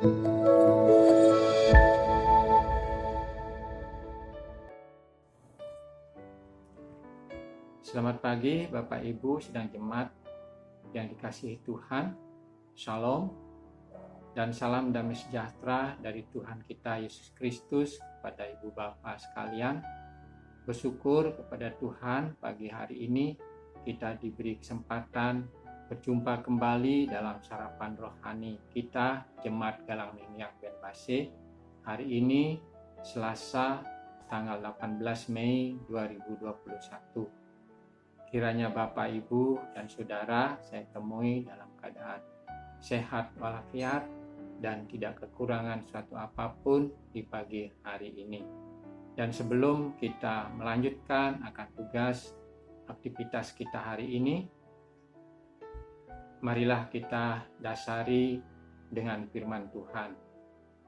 Selamat pagi Bapak Ibu sidang jemaat yang dikasihi Tuhan. Shalom dan salam damai sejahtera dari Tuhan kita Yesus Kristus kepada Ibu Bapak sekalian. Bersyukur kepada Tuhan pagi hari ini kita diberi kesempatan berjumpa kembali dalam sarapan rohani kita Jemaat Galang Minyak Benbase. Hari ini Selasa tanggal 18 Mei 2021. Kiranya Bapak, Ibu, dan Saudara saya temui dalam keadaan sehat walafiat dan tidak kekurangan suatu apapun di pagi hari ini. Dan sebelum kita melanjutkan akan tugas aktivitas kita hari ini, marilah kita dasari dengan firman Tuhan.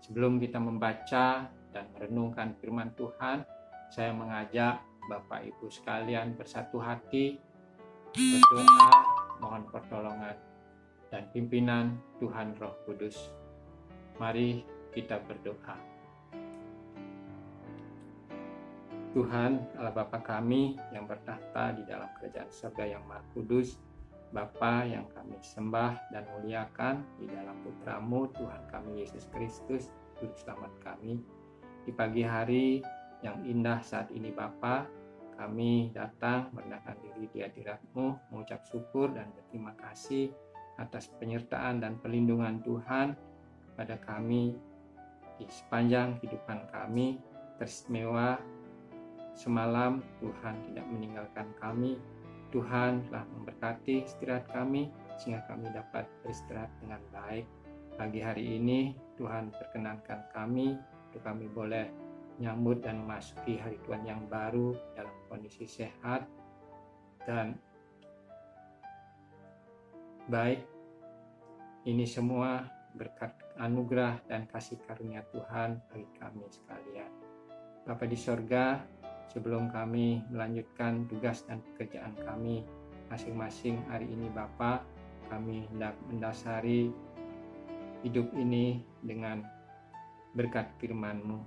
Sebelum kita membaca dan merenungkan firman Tuhan, saya mengajak Bapak Ibu sekalian bersatu hati berdoa mohon pertolongan dan pimpinan Tuhan Roh Kudus. Mari kita berdoa. Tuhan Allah Bapa kami yang bertahta di dalam kerajaan surga yang Maha Kudus, Bapa yang kami sembah dan muliakan di dalam Putra-Mu Tuhan kami Yesus Kristus, Juru Selamat kami. Di pagi hari yang indah saat ini Bapa, kami datang merendahkan diri di hadirat-Mu, mengucap syukur dan berterima kasih atas penyertaan dan perlindungan Tuhan pada kami di sepanjang kehidupan kami. Teristimewa semalam Tuhan tidak meninggalkan kami. Tuhan telah memberkati istirahat kami sehingga kami dapat beristirahat dengan baik. Pagi hari ini Tuhan perkenankan kami untuk kami boleh menyambut dan memasuki hari Tuhan yang baru dalam kondisi sehat dan baik. Ini semua berkat anugerah dan kasih karunia Tuhan bagi kami sekalian. Bapa di sorga, sebelum kami melanjutkan tugas dan pekerjaan kami masing-masing hari ini Bapa, kami hendak mendasari hidup ini dengan berkat firman-Mu.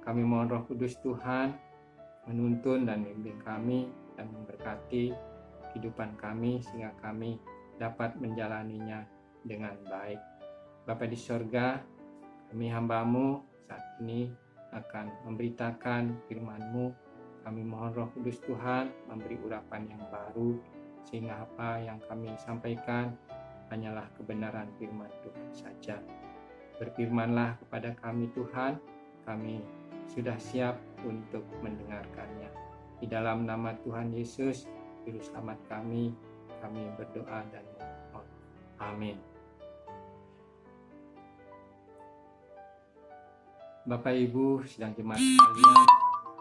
Kami mohon Roh Kudus Tuhan menuntun dan membimbing kami dan memberkati kehidupan kami sehingga kami dapat menjalaninya dengan baik. Bapa di sorga, kami hamba-Mu saat ini akan memberitakan firman-Mu. Kami mohon Roh Kudus Tuhan memberi urapan yang baru sehingga apa yang kami sampaikan hanyalah kebenaran firman Tuhan saja. Berfirmanlah kepada kami Tuhan, kami sudah siap untuk mendengarkannya. Di dalam nama Tuhan Yesus, Juru Selamat kami berdoa dan memohon. Amin. Bapak Ibu sidang jemaat sekalian,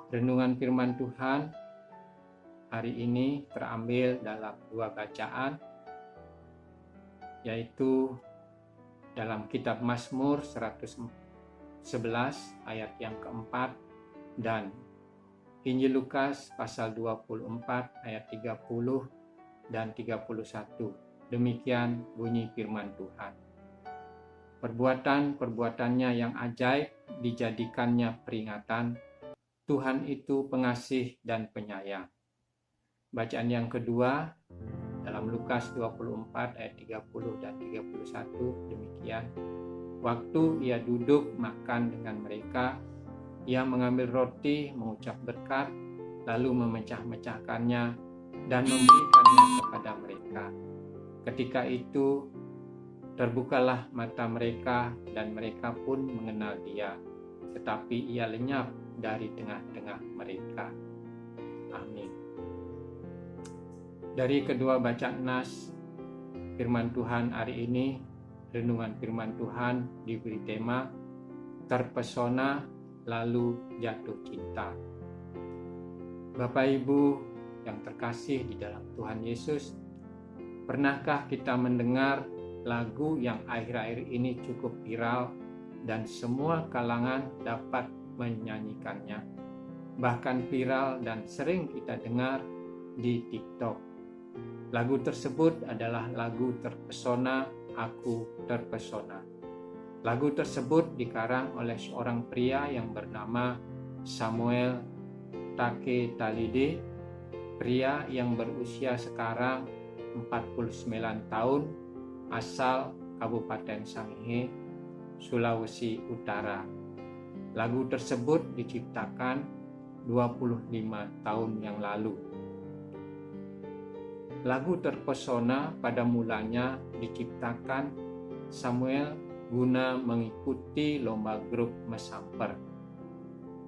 renungan firman Tuhan hari ini terambil dalam dua bacaan, yaitu dalam kitab Mazmur 111 ayat yang keempat dan Injil Lukas pasal 24 ayat 30 dan 31. Demikian bunyi firman Tuhan. Perbuatan-perbuatannya yang ajaib dijadikannya peringatan. Tuhan itu pengasih dan penyayang. Bacaan yang kedua dalam Lukas 24 ayat 30 dan 31 demikian. Waktu ia duduk makan dengan mereka, ia mengambil roti, mengucap berkat, lalu memecah-mecahkannya dan memberikannya kepada mereka. Ketika itu terbukalah mata mereka dan mereka pun mengenal dia, tetapi ia lenyap dari tengah-tengah mereka. Amin. Dari kedua bacaan nas firman Tuhan hari ini, renungan firman Tuhan diberi tema terpesona lalu jatuh cinta. Bapak Ibu yang terkasih di dalam Tuhan Yesus, pernahkah kita mendengar lagu yang akhir-akhir ini cukup viral dan semua kalangan dapat menyanyikannya? Bahkan viral dan sering kita dengar di TikTok. Lagu tersebut adalah lagu Terpesona, Aku Terpesona. Lagu tersebut dikarang oleh seorang pria yang bernama Samuel Take Talide, pria yang berusia sekarang 49 tahun, asal Kabupaten Sangihe, Sulawesi Utara. Lagu tersebut diciptakan 25 tahun yang lalu. Lagu Terpesona pada mulanya diciptakan Samuel guna mengikuti lomba grup mesamper,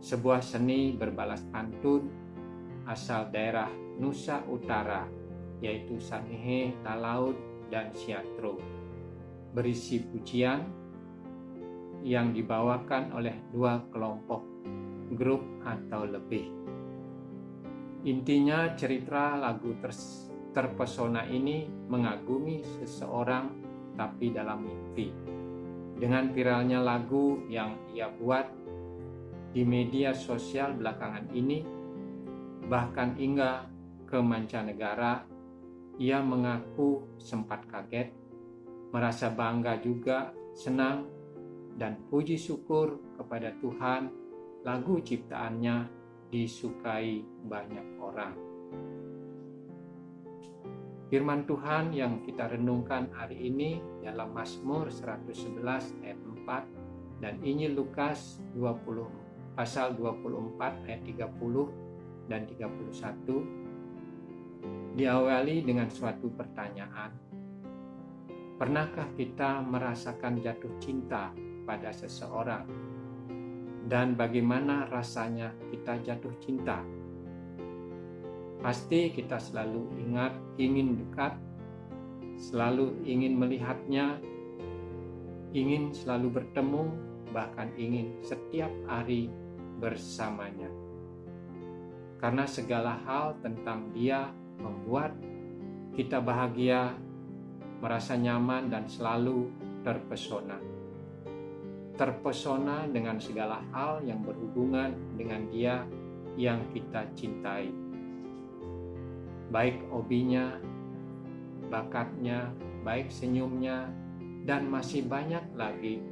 sebuah seni berbalas pantun asal daerah Nusa Utara, yaitu Sangihe, Talaud, dan Siatro, berisi pujian yang dibawakan oleh 2 kelompok grup atau lebih. Intinya cerita lagu Terpesona ini mengagumi seseorang tapi dalam mimpi. Dengan viralnya lagu yang ia buat di media sosial belakangan ini, bahkan hingga ke mancanegara, ia mengaku sempat kaget, merasa bangga juga, senang, dan puji syukur kepada Tuhan lagu ciptaannya disukai banyak orang. Firman Tuhan yang kita renungkan hari ini dalam Mazmur 111 ayat 4 dan Injil Lukas pasal 24 ayat 30 dan 31 diawali dengan suatu pertanyaan. Pernahkah kita merasakan jatuh cinta pada seseorang? Dan bagaimana rasanya kita jatuh cinta? Pasti kita selalu ingin dekat, selalu ingin melihatnya, ingin selalu bertemu, bahkan ingin setiap hari bersamanya. Karena segala hal tentang dia membuat kita bahagia, merasa nyaman, dan selalu terpesona. Terpesona dengan segala hal yang berhubungan dengan dia yang kita cintai. Baik hobinya, bakatnya, baik senyumnya, dan masih banyak lagi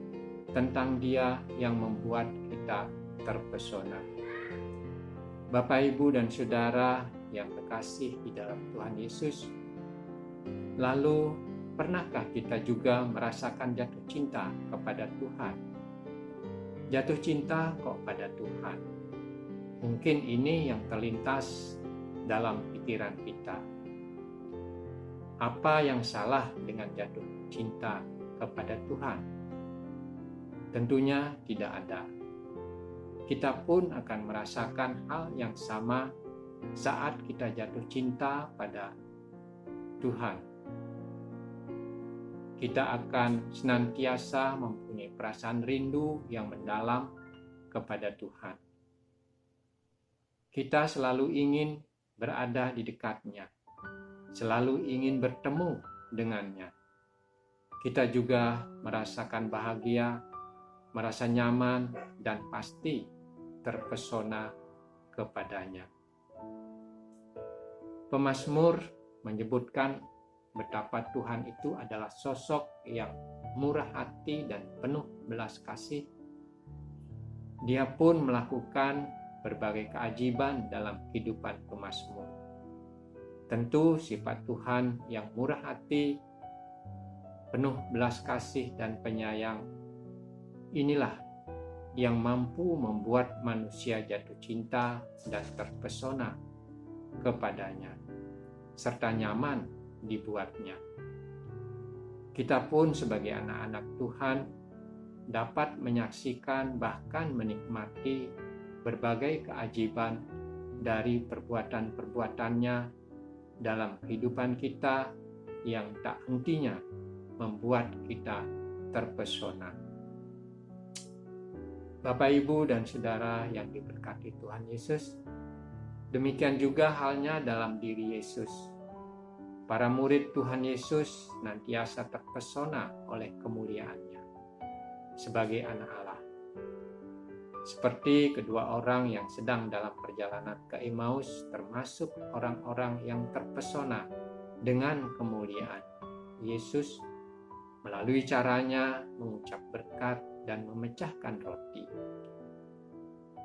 tentang dia yang membuat kita terpesona. Bapak, Ibu, dan Saudara yang terkasih di dalam Tuhan Yesus, lalu pernahkah kita juga merasakan jatuh cinta kepada Tuhan? Jatuh cinta kok pada Tuhan? Mungkin ini yang terlintas dalam pikiran kita. Apa yang salah dengan jatuh cinta kepada Tuhan? Tentunya tidak ada. Kita pun akan merasakan hal yang sama saat kita jatuh cinta pada Tuhan. Kita akan senantiasa mempunyai perasaan rindu yang mendalam kepada Tuhan. Kita selalu ingin berada di dekatnya, selalu ingin bertemu dengannya. Kita juga merasakan bahagia, merasa nyaman, dan pasti terpesona kepadanya. Pemazmur menyebutkan betapa Tuhan itu adalah sosok yang murah hati dan penuh belas kasih. Dia pun melakukan berbagai keajaiban dalam kehidupan pemazmur. Tentu sifat Tuhan yang murah hati, penuh belas kasih dan penyayang, inilah yang mampu membuat manusia jatuh cinta dan terpesona kepadanya, serta nyaman dibuatnya. Kita pun sebagai anak-anak Tuhan dapat menyaksikan bahkan menikmati berbagai keajaiban dari perbuatan-perbuatannya dalam kehidupan kita yang tak hentinya membuat kita terpesona. Bapak, Ibu, dan Saudara yang diberkati Tuhan Yesus, demikian juga halnya dalam diri Yesus. Para murid Tuhan Yesus senantiasa terpesona oleh kemuliaannya sebagai anak Allah. Seperti kedua orang yang sedang dalam perjalanan ke Emmaus, termasuk orang-orang yang terpesona dengan kemuliaan Yesus, melalui caranya mengucap berkat dan memecahkan roti.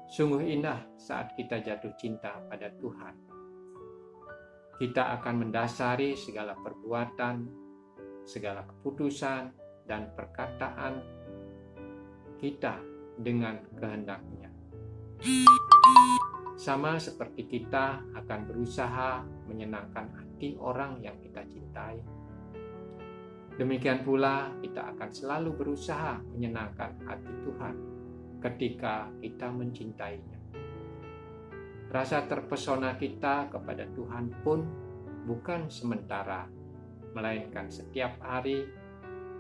Sungguh indah saat kita jatuh cinta pada Tuhan. Kita akan mendasari segala perbuatan, segala keputusan, dan perkataan kita dengan kehendak-Nya. Sama seperti kita akan berusaha menyenangkan hati orang yang kita cintai, demikian pula kita akan selalu berusaha menyenangkan hati Tuhan ketika kita mencintainya. Rasa terpesona kita kepada Tuhan pun bukan sementara, melainkan setiap hari,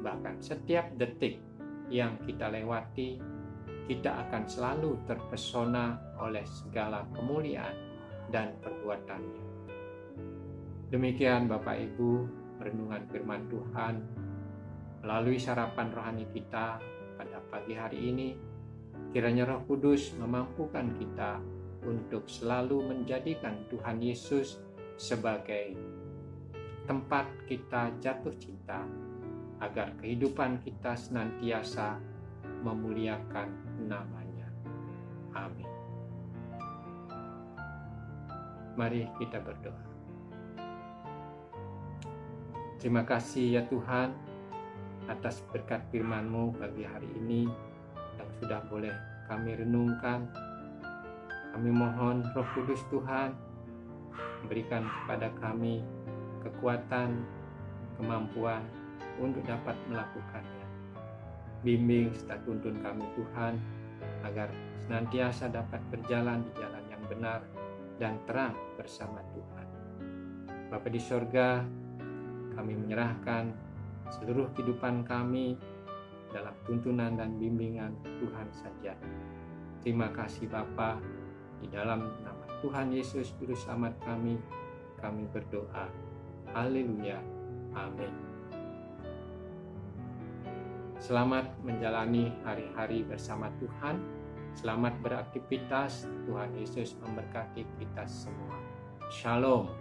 bahkan setiap detik yang kita lewati, kita akan selalu terpesona oleh segala kemuliaan dan perbuatannya. Demikian Bapak Ibu, renungan firman Tuhan melalui sarapan rohani kita pada pagi hari ini. Kiranya Roh Kudus memampukan kita untuk selalu menjadikan Tuhan Yesus sebagai tempat kita jatuh cinta, agar kehidupan kita senantiasa memuliakan nama-Nya. Amin. Mari kita berdoa. Terima kasih ya Tuhan atas berkat firman-Mu bagi hari ini yang sudah boleh kami renungkan. Kami mohon Roh Kudus Tuhan memberikan kepada kami kekuatan, kemampuan untuk dapat melakukannya. Bimbing serta tuntun kami Tuhan, agar senantiasa dapat berjalan di jalan yang benar dan terang bersama Tuhan. Bapa di sorga, kami menyerahkan seluruh kehidupan kami dalam tuntunan dan bimbingan Tuhan saja. Terima kasih Bapa, di dalam nama Tuhan Yesus Juru Selamat kami berdoa. Haleluya. Amin. Selamat menjalani hari-hari bersama Tuhan. Selamat beraktivitas. Tuhan Yesus memberkati kita semua. Shalom.